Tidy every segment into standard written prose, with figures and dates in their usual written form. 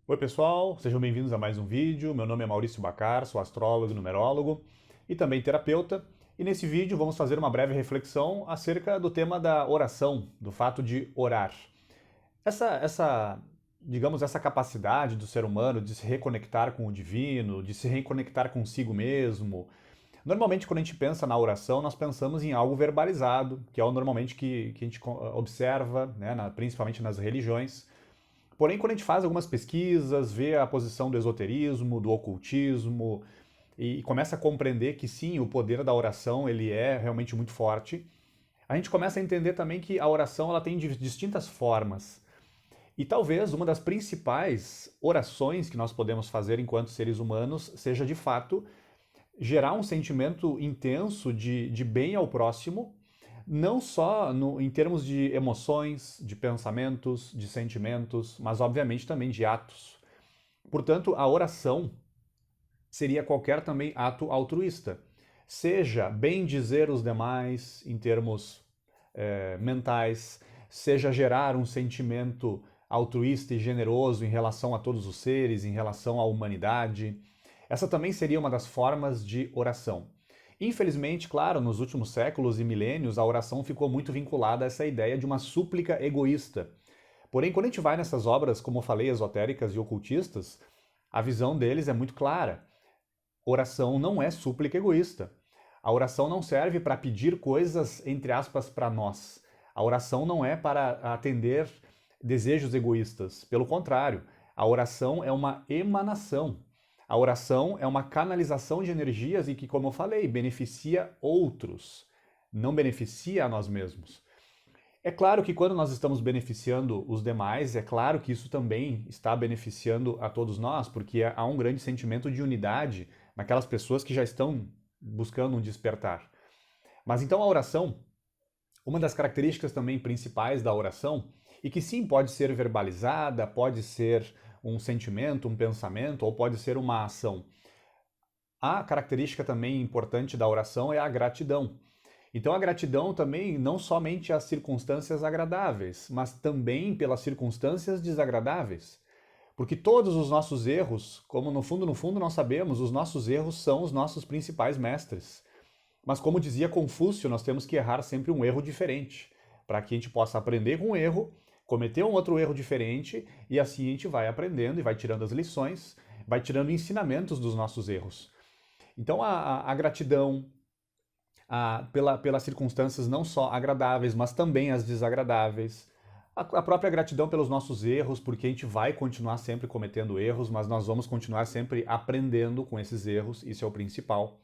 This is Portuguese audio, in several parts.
Oi pessoal, sejam bem-vindos a mais um vídeo. Meu nome é Maurício Bacar, sou astrólogo e numerólogo e também terapeuta. E nesse vídeo vamos fazer uma breve reflexão acerca do tema da oração, do fato de orar. Digamos, essa capacidade do ser humano de se reconectar com o divino, de se reconectar consigo mesmo. Normalmente, quando a gente pensa na oração, nós pensamos em algo verbalizado, que é o normalmente que a gente observa, né, principalmente nas religiões. Porém, quando a gente faz algumas pesquisas, vê a posição do esoterismo, do ocultismo, e começa a compreender que sim, o poder da oração ele é realmente muito forte, a gente começa a entender também que a oração ela tem distintas formas. E talvez uma das principais orações que nós podemos fazer enquanto seres humanos seja, de fato, gerar um sentimento intenso de bem ao próximo, não só em termos de emoções, de pensamentos, de sentimentos, mas obviamente também de atos. Portanto, a oração seria qualquer também ato altruísta. Seja bem dizer os demais em termos mentais, seja gerar um sentimento altruísta e generoso em relação a todos os seres, em relação à humanidade. Essa também seria uma das formas de oração. Infelizmente, claro, nos últimos séculos e milênios, a oração ficou muito vinculada a essa ideia de uma súplica egoísta. Porém, quando a gente vai nessas obras, como eu falei, esotéricas e ocultistas, a visão deles é muito clara. Oração não é súplica egoísta. A oração não serve para pedir coisas, entre aspas, para nós. A oração não é para atender desejos egoístas. Pelo contrário, a oração é uma emanação. A oração é uma canalização de energias e que, como eu falei, beneficia outros, não beneficia a nós mesmos. É claro que quando nós estamos beneficiando os demais, é claro que isso também está beneficiando a todos nós, porque há um grande sentimento de unidade naquelas pessoas que já estão buscando um despertar. Mas então a oração, uma das características também principais da oração, e que sim pode ser verbalizada, pode ser um sentimento, um pensamento, ou pode ser uma ação. A característica também importante da oração é a gratidão. Então a gratidão também não somente às circunstâncias agradáveis, mas também pelas circunstâncias desagradáveis. Porque todos os nossos erros, como no fundo nós sabemos, os nossos erros são os nossos principais mestres. Mas como dizia Confúcio, nós temos que errar sempre um erro diferente, para que a gente possa aprender com o erro, cometer um outro erro diferente, e assim a gente vai aprendendo e vai tirando as lições, vai tirando ensinamentos dos nossos erros. Então a gratidão pelas circunstâncias não só agradáveis, mas também as desagradáveis. A própria gratidão pelos nossos erros, porque a gente vai continuar sempre cometendo erros, mas nós vamos continuar sempre aprendendo com esses erros, isso é o principal.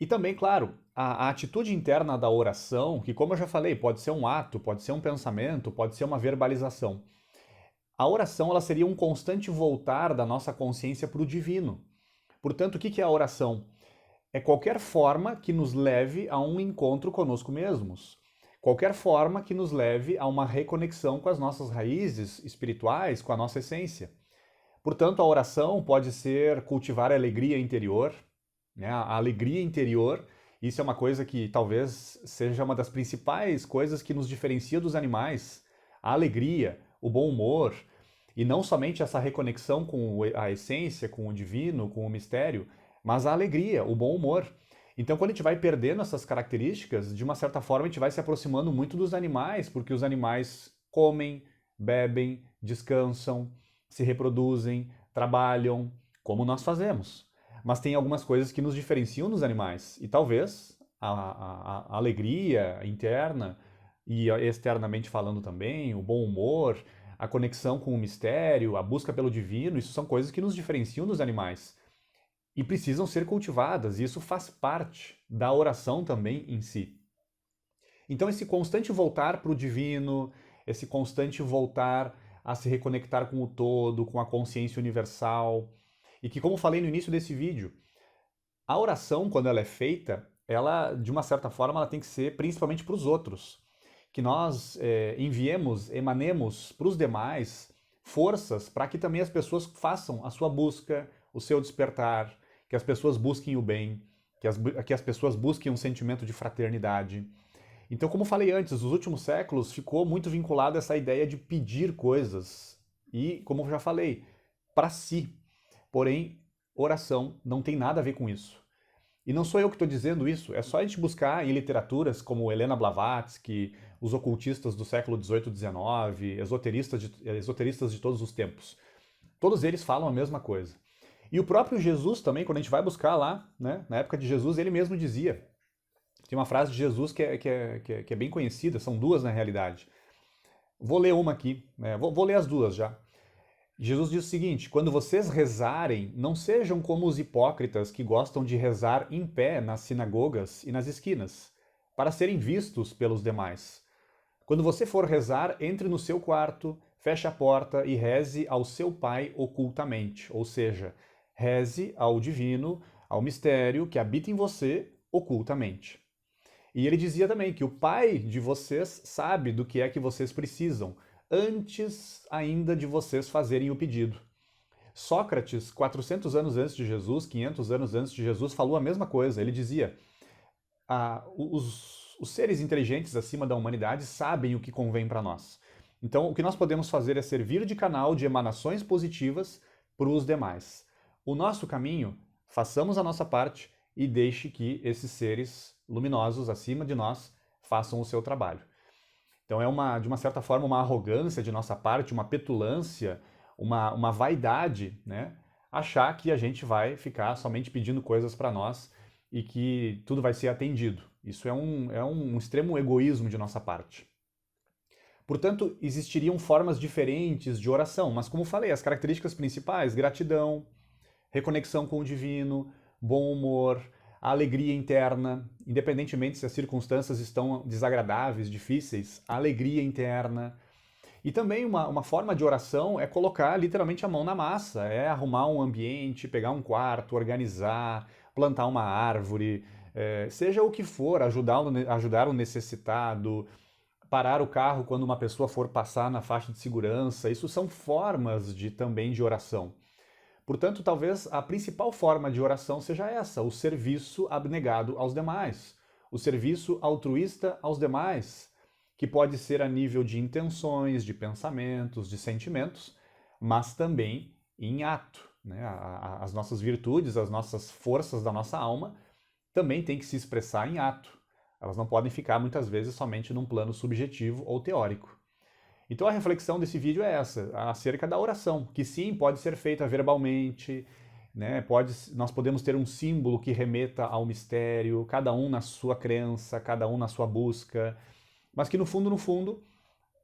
E também, claro, a atitude interna da oração, que como eu já falei, pode ser um ato, pode ser um pensamento, pode ser uma verbalização. A oração ela seria um constante voltar da nossa consciência para o divino. Portanto, o que é a oração? É qualquer forma que nos leve a um encontro conosco mesmos. Qualquer forma que nos leve a uma reconexão com as nossas raízes espirituais, com a nossa essência. Portanto, a oração pode ser cultivar a alegria interior, né? A alegria interior, isso é uma coisa que talvez seja uma das principais coisas que nos diferencia dos animais. A alegria, o bom humor, e não somente essa reconexão com a essência, com o divino, com o mistério, mas a alegria, o bom humor. Então, quando a gente vai perdendo essas características, de uma certa forma a gente vai se aproximando muito dos animais, porque os animais comem, bebem, descansam, se reproduzem, trabalham, como nós fazemos. Mas tem algumas coisas que nos diferenciam dos animais. E talvez a alegria interna e externamente falando também, o bom humor, a conexão com o mistério, a busca pelo divino, isso são coisas que nos diferenciam dos animais. E precisam ser cultivadas, e isso faz parte da oração também em si. Então, esse constante voltar para o divino, esse constante voltar a se reconectar com o todo, com a consciência universal, e que, como falei no início desse vídeo, a oração, quando ela é feita, ela, de uma certa forma, ela tem que ser principalmente para os outros. Que nós enviemos, emanemos para os demais forças para que também as pessoas façam a sua busca, o seu despertar, que as pessoas busquem o bem, que as pessoas busquem um sentimento de fraternidade. Então, como falei antes, nos últimos séculos ficou muito vinculado a essa ideia de pedir coisas. E, como eu já falei, para si. Porém, oração não tem nada a ver com isso. E não sou eu que estou dizendo isso, é só a gente buscar em literaturas como Helena Blavatsky, os ocultistas do século XVIII e XIX, esoteristas de todos os tempos. Todos eles falam a mesma coisa. E o próprio Jesus também, quando a gente vai buscar lá, né, na época de Jesus, ele mesmo dizia. Tem uma frase de Jesus que é bem conhecida, são duas na realidade. Vou ler uma aqui, né, vou ler as duas já. Jesus diz o seguinte: quando vocês rezarem, não sejam como os hipócritas que gostam de rezar em pé nas sinagogas e nas esquinas, para serem vistos pelos demais. Quando você for rezar, entre no seu quarto, feche a porta e reze ao seu Pai ocultamente, ou seja, reze ao divino, ao mistério que habita em você ocultamente. E ele dizia também que o Pai de vocês sabe do que é que vocês precisam, antes ainda de vocês fazerem o pedido. Sócrates, 400 anos antes de Jesus, 500 anos antes de Jesus, falou a mesma coisa. Ele dizia: os seres inteligentes acima da humanidade sabem o que convém para nós. Então, o que nós podemos fazer é servir de canal de emanações positivas para os demais. O nosso caminho, façamos a nossa parte e deixe que esses seres luminosos acima de nós façam o seu trabalho. Então é de uma certa forma, uma arrogância de nossa parte, uma petulância, uma vaidade, né? Achar que a gente vai ficar somente pedindo coisas para nós e que tudo vai ser atendido. Isso é um extremo egoísmo de nossa parte. Portanto, existiriam formas diferentes de oração, mas como falei, as características principais, gratidão, reconexão com o divino, bom humor, a alegria interna, independentemente se as circunstâncias estão desagradáveis, difíceis, a alegria interna. E também uma forma de oração é colocar literalmente a mão na massa, é arrumar um ambiente, pegar um quarto, organizar, plantar uma árvore, seja o que for, ajudar o necessitado, parar o carro quando uma pessoa for passar na faixa de segurança. Isso são formas também de oração. Portanto, talvez a principal forma de oração seja essa, o serviço abnegado aos demais, o serviço altruísta aos demais, que pode ser a nível de intenções, de pensamentos, de sentimentos, mas também em ato, né? As nossas virtudes, as nossas forças da nossa alma também têm que se expressar em ato. Elas não podem ficar muitas vezes somente num plano subjetivo ou teórico. Então a reflexão desse vídeo é essa, acerca da oração, que sim, pode ser feita verbalmente, né? Nós podemos ter um símbolo que remeta ao mistério, cada um na sua crença, cada um na sua busca, mas que no fundo,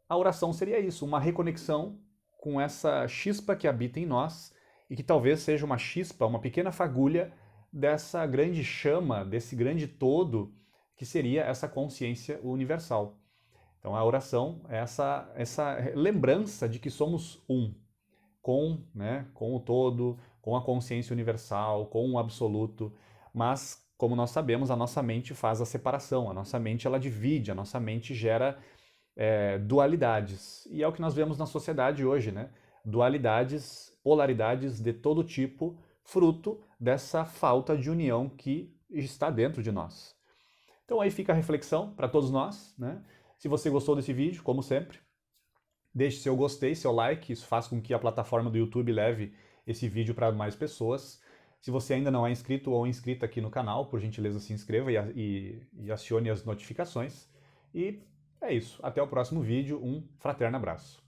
a oração seria isso, uma reconexão com essa chispa que habita em nós e que talvez seja uma chispa, uma pequena fagulha dessa grande chama, desse grande todo que seria essa consciência universal. Então a oração é essa lembrança de que somos um, com o todo, com a consciência universal, com o absoluto, mas como nós sabemos, a nossa mente faz a separação, a nossa mente ela divide, a nossa mente gera dualidades. E é o que nós vemos na sociedade hoje, né? Dualidades, polaridades de todo tipo, fruto dessa falta de união que está dentro de nós. Então aí fica a reflexão para todos nós, né? Se você gostou desse vídeo, como sempre, deixe seu gostei, seu like, isso faz com que a plataforma do YouTube leve esse vídeo para mais pessoas. Se você ainda não é inscrito ou inscrita aqui no canal, por gentileza se inscreva e acione as notificações. E é isso, até o próximo vídeo, um fraterno abraço.